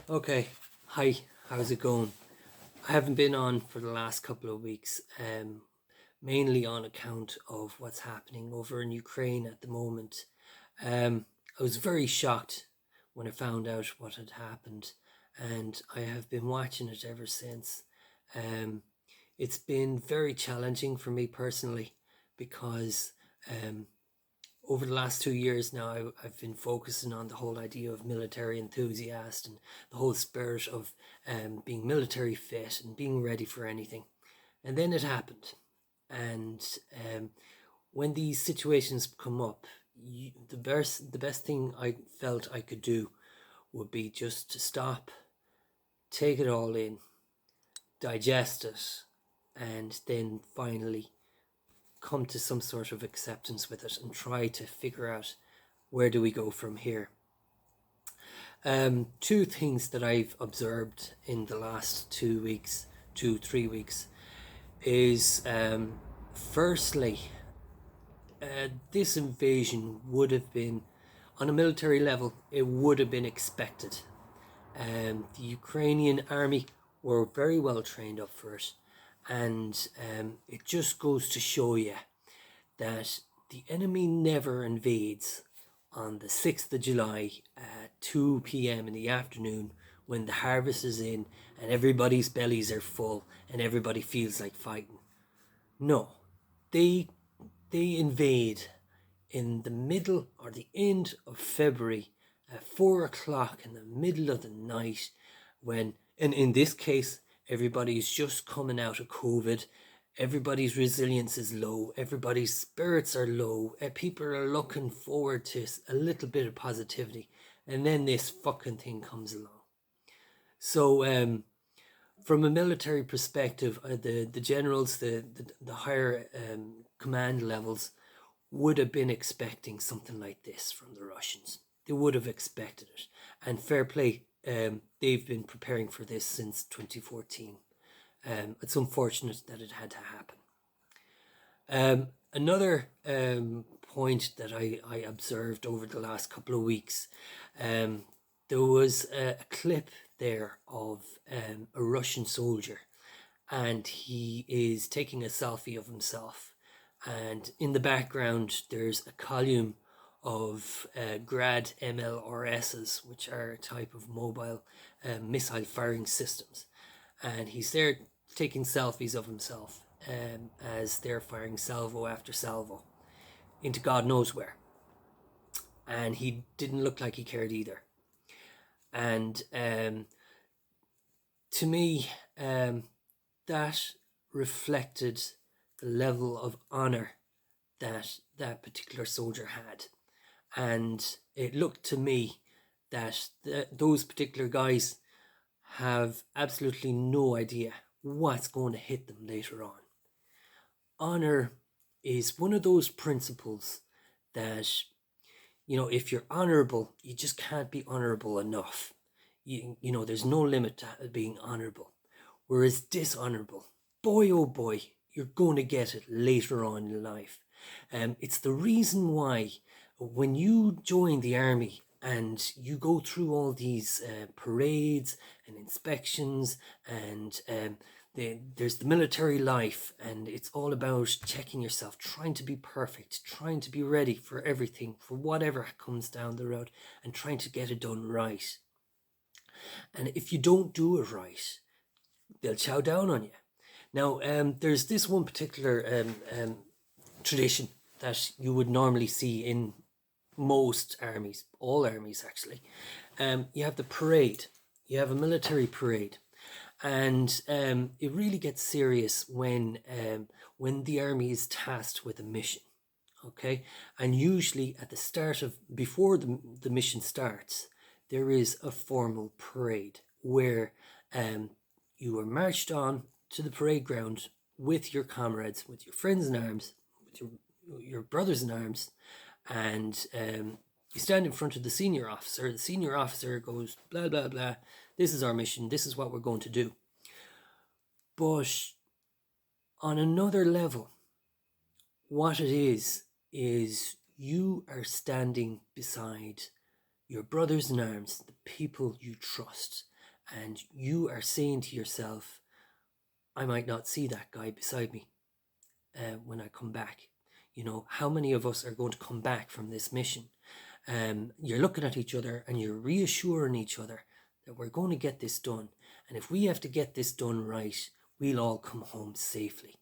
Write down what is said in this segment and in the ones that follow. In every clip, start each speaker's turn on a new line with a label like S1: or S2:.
S1: Okay, hi, how's it going? I haven't been on for the last couple of weeks, mainly on account of what's happening over in Ukraine at the moment. I was very shocked when I found out what had happened, and I have been watching it ever since. Um, it's been very challenging for me personally because um, over the last 2 years now, I've been focusing on the whole idea of military enthusiast and the whole spirit of being military fit and being ready for anything. And then it happened. And when these situations come up, the best thing I felt I could do would be just to stop, take it all in, digest it, and then finally come to some sort of acceptance with it and try to figure out where do we go from here. Two things that I've observed in the last 2 weeks, 3 weeks, is firstly, this invasion would have been, on a military level, it would have been expected. The Ukrainian army were very well trained up for it, and it just goes to show you that the enemy never invades on the 6th of July at 2 p.m. in the afternoon when the harvest is in and everybody's bellies are full and everybody feels like fighting. No, they they invade in the middle or the end of February at 4 o'clock in the middle of the night when, and in this case, everybody's just coming out of COVID. Everybody's resilience is low. Everybody's spirits are low. People are looking forward to a little bit of positivity. And then this fucking thing comes along. So, from a military perspective, the generals, the higher command levels would have been expecting something like this from the Russians. They would have expected it. And fair play, they've been preparing for this since 2014. It's unfortunate that it had to happen. Another point that I observed over the last couple of weeks, there was a clip there of a Russian soldier, and he is taking a selfie of himself. And in the background, there's a column of Grad MLRSs, which are a type of mobile missile firing systems. And he's there taking selfies of himself as they're firing salvo after salvo into God knows where. And he didn't look like he cared either. And to me, that reflected the level of honor that that particular soldier had. And it looked to me that those particular guys have absolutely no idea what's going to hit them later on. Honor is one of those principles that, if you're honorable, you just can't be honorable enough. There's no limit to being honorable. Whereas dishonorable, boy oh boy, you're going to get it later on in life. It's the reason why when you join the army and you go through all these parades and inspections and there's the military life, and it's all about checking yourself, trying to be perfect, trying to be ready for everything, for whatever comes down the road, and trying to get it done right. And if you don't do it right, they'll chow down on you. Now, there's this one particular tradition that you would normally see in most armies, all armies actually. You have the parade. You have a military parade, and it really gets serious when the army is tasked with a mission. Okay, and usually at the start of before the mission starts, there is a formal parade where you are marched on to the parade ground with your comrades, with your friends in arms, with your brothers in arms, and you stand in front of the senior officer. The senior officer goes, blah, blah, blah. This is our mission. This is what we're going to do. But on another level, what it is you are standing beside your brothers in arms, the people you trust, and you are saying to yourself, I might not see that guy beside me when I come back. You know, how many of us are going to come back from this mission? You're looking at each other and you're reassuring each other that we're going to get this done. And if we have to get this done right, we'll all come home safely.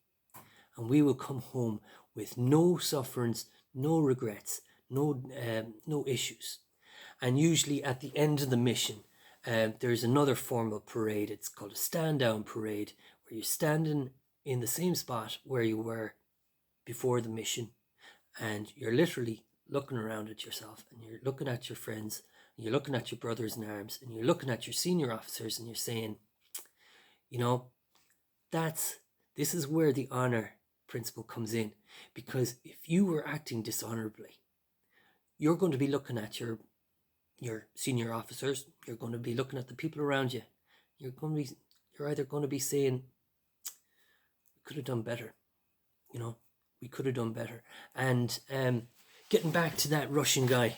S1: And we will come home with no sufferings, no regrets, no issues. And usually at the end of the mission, there's another formal parade. It's called a stand-down parade, where you're standing in the same spot where you were before the mission, and you're literally looking around at yourself, and you're looking at your friends, and you're looking at your brothers in arms, and you're looking at your senior officers, and you're saying, you know, this is where the honor principle comes in. Because if you were acting dishonorably, you're going to be looking at your senior officers, you're going to be looking at the people around you, you're either going to be saying, we could have done better, you know, we could have done better. And getting back to that Russian guy,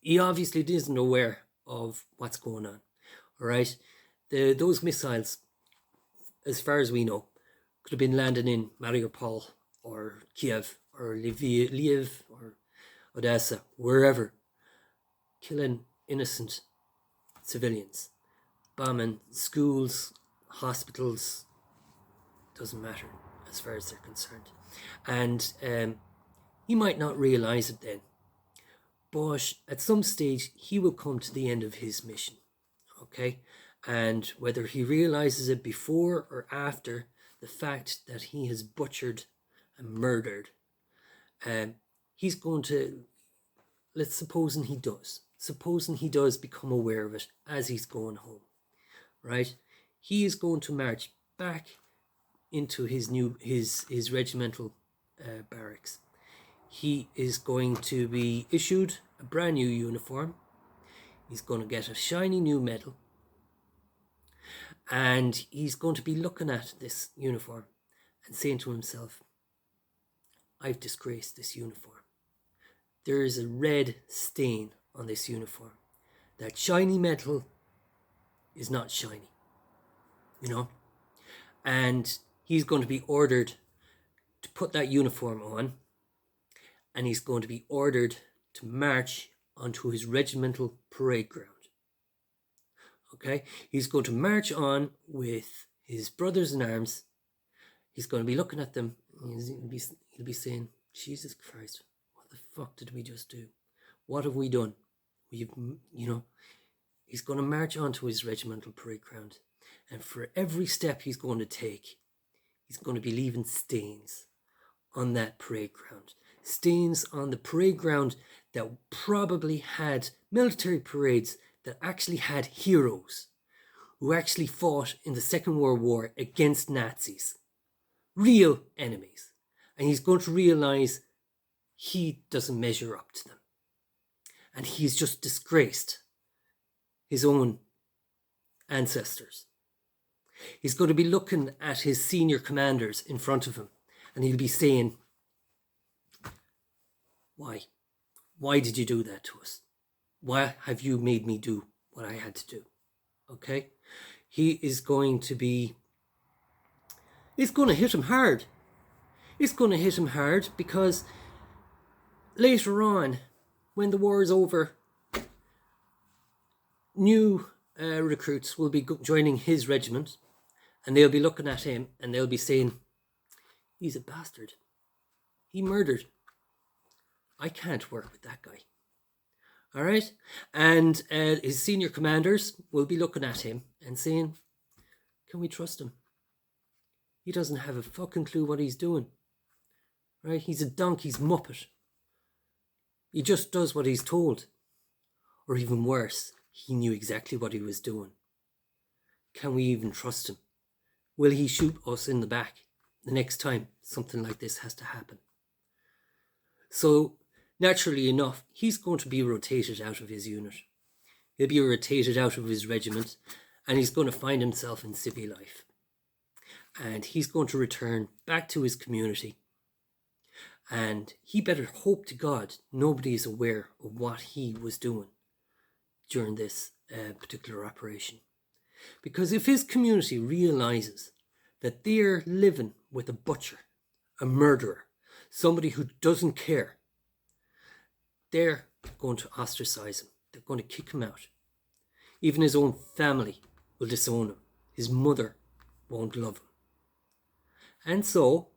S1: he obviously isn't aware of what's going on. All right, those missiles, as far as we know, could have been landing in Mariupol or Kiev or Lviv or Odessa, wherever, killing innocent civilians, bombing schools, hospitals, doesn't matter as far as they're concerned. And he might not realize it then, but at some stage he will come to the end of his mission, okay? And whether he realizes it before or after the fact that he has butchered and murdered, he's going to, supposing he does become aware of it as he's going home, right? He is going to march back into his regimental barracks. He is going to be issued a brand new uniform. He's going to get a shiny new medal, and he's going to be looking at this uniform and saying to himself, I've disgraced this uniform. There is a red stain on this uniform. That shiny metal is not shiny, you know? And he's going to be ordered to put that uniform on, and he's going to be ordered to march onto his regimental parade ground. Okay? He's going to march on with his brothers in arms. He's going to be looking at them. He'll be saying, Jesus Christ, what the fuck did we just do? What have we done? He's going to march onto his regimental parade ground. And for every step he's going to take, he's going to be leaving stains on that parade ground. Stains on the parade ground that probably had military parades that actually had heroes who actually fought in the Second World War against Nazis. Real enemies. And he's going to realize he doesn't measure up to them. And he's just disgraced his own ancestors. He's going to be looking at his senior commanders in front of him, and he'll be saying, why? Why did you do that to us? Why have you made me do what I had to do? Okay? It's going to hit him hard. It's going to hit him hard because later on, when the war is over, new recruits will be joining his regiment, and they'll be looking at him and they'll be saying, he's a bastard. He murdered. I can't work with that guy. All right? And his senior commanders will be looking at him and saying, can we trust him? He doesn't have a fucking clue what he's doing. Right? He's a donkey's muppet. He just does what he's told. Or even worse, he knew exactly what he was doing. Can we even trust him? Will he shoot us in the back the next time something like this has to happen? So, naturally enough, he's going to be rotated out of his unit. He'll be rotated out of his regiment, and he's going to find himself in civil life. And he's going to return back to his community. And he better hope to God nobody is aware of what he was doing during this particular operation. Because if his community realizes that they're living with a butcher, a murderer, somebody who doesn't care, they're going to ostracize him. They're going to kick him out. Even his own family will disown him. His mother won't love him. And so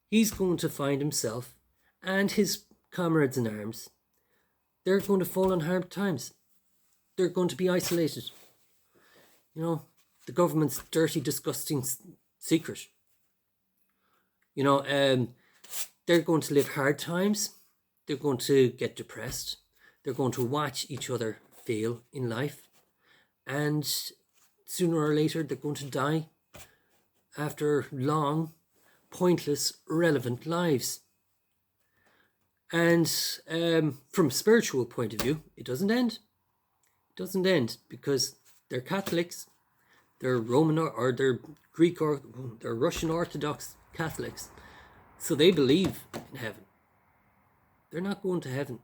S1: he's going to find himself and his comrades in arms, they're going to fall on hard times. They're going to be isolated. You know, the government's dirty, disgusting secret. You know, they're going to live hard times. They're going to get depressed. They're going to watch each other fail in life. And sooner or later, they're going to die after long, pointless, irrelevant lives. And from a spiritual point of view, it doesn't end. It doesn't end because they're Catholics, they're Roman or they're Greek or they're Russian Orthodox Catholics. So they believe in heaven. They're not going to heaven.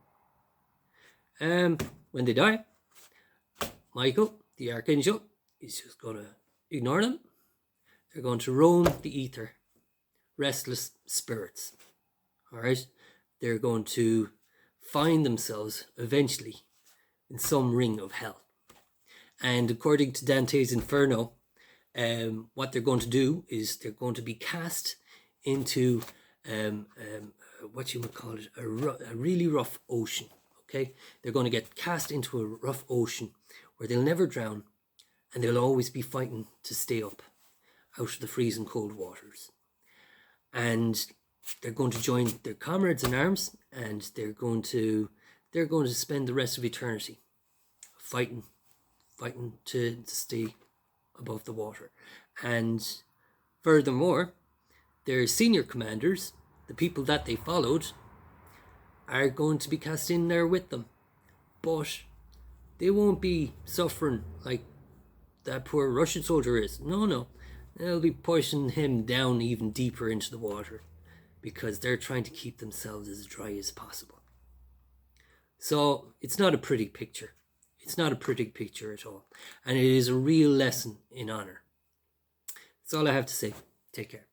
S1: When they die, Michael, the archangel, is just going to ignore them. They're going to roam the ether, restless spirits. All right? They're going to find themselves eventually in some ring of hell. And according to Dante's Inferno, what they're going to do is they're going to be cast into what you would call it, a really rough ocean. Okay, they're going to get cast into a rough ocean where they'll never drown, and they'll always be fighting to stay up out of the freezing cold waters. And they're going to join their comrades in arms, and they're going to spend the rest of eternity fighting to stay above the water. And furthermore, their senior commanders, the people that they followed, are going to be cast in there with them. But they won't be suffering like that poor Russian soldier is. No. They'll be pushing him down even deeper into the water because they're trying to keep themselves as dry as possible. So it's not a pretty picture. It's not a pretty picture at all. And it is a real lesson in honor. That's all I have to say. Take care.